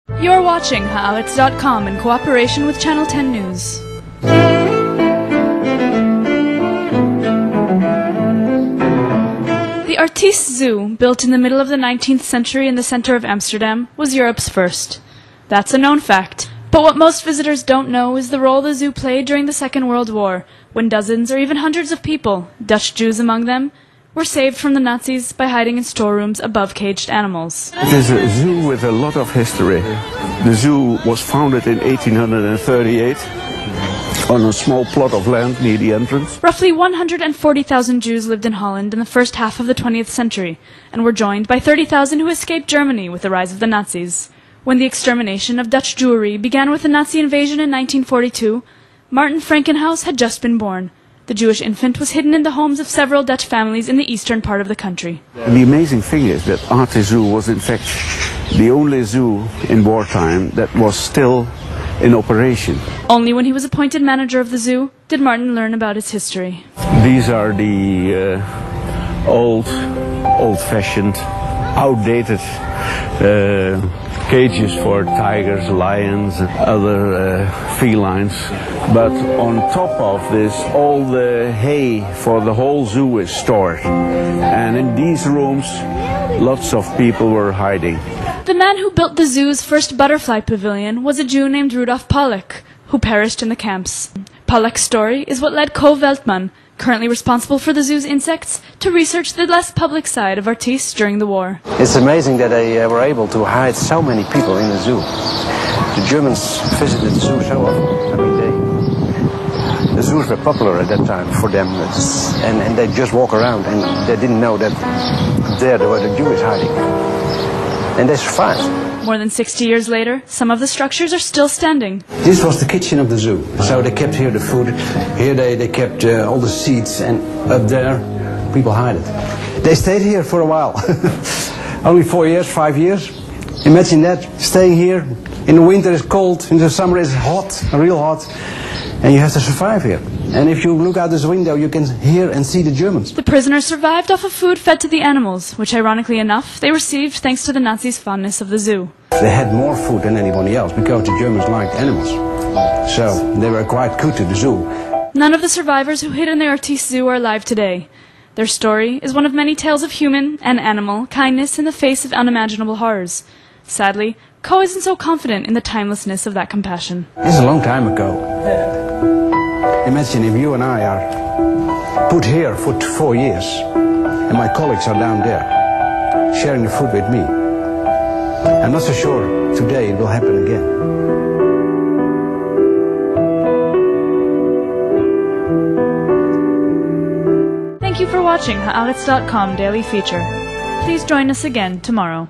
You're watching HeArtis.com in cooperation with Channel 10 News. The Artis Zoo, built in the middle of the 19th century in the center of Amsterdam, was Europe's first. That's a known fact. But what most visitors don't know is the role the zoo played during the Second World War, when dozens or even hundreds of people, Dutch Jews among them, were saved from the Nazis by hiding in storerooms above caged animals. It is a zoo with a lot of history. The zoo was founded in 1838 on a small plot of land near the entrance. Roughly 140,000 Jews lived in Holland in the first half of the 20th century, and were joined by 30,000 who escaped Germany with the rise of the Nazis. When the extermination of Dutch Jewry began with the Nazi invasion in 1942, Martin Frankenhaus had just been born. The Jewish infant was hidden in the homes of several Dutch families in the eastern part of the country. The amazing thing is that Artis Zoo was in fact the only zoo in wartime that was still in operation. Only when he was appointed manager of the zoo did Martin learn about its history. These are the old-fashioned, outdated cages for tigers, lions, and other felines. But on top of this, all the hay for the whole zoo is stored. And in these rooms, lots of people were hiding. The man who built the zoo's first butterfly pavilion was a Jew named Rudolf Pollack, who perished in the camps. Pollack's story is what led Co Veltman, currently responsible for the zoo's insects, to research the less public side of Artis during the war. It's amazing that they were able to hide so many people in the zoo. The Germans visited the zoo so often. I mean, the zoos were popular at that time for them, and they just walk around and they didn't know that there were the Jews hiding. And they survived. More than 60 years later, some of the structures are still standing. This was the kitchen of the zoo. So they kept here the food. Here they kept all the seeds, and up there people hide it. They stayed here for a while. Only 4 years, 5 years. Imagine that, staying here. In the winter it's cold, in the summer it's hot, real hot. And you have to survive here. And if you look out this window, you can hear and see the Germans. The prisoners survived off of food fed to the animals, which ironically enough, they received thanks to the Nazis' fondness of the zoo. They had more food than anybody else because the Germans liked animals. So they were quite good to the zoo. None of the survivors who hid in the Artis Zoo are alive today. Their story is one of many tales of human and animal kindness in the face of unimaginable horrors. Sadly, Co isn't so confident in the timelessness of that compassion. It's a long time ago. Imagine if you and I are put here for 4 years and my colleagues are down there sharing the food with me. I'm not so sure today it will happen again. Thank you for watching HeArtis.com Daily Feature. Please join us again tomorrow.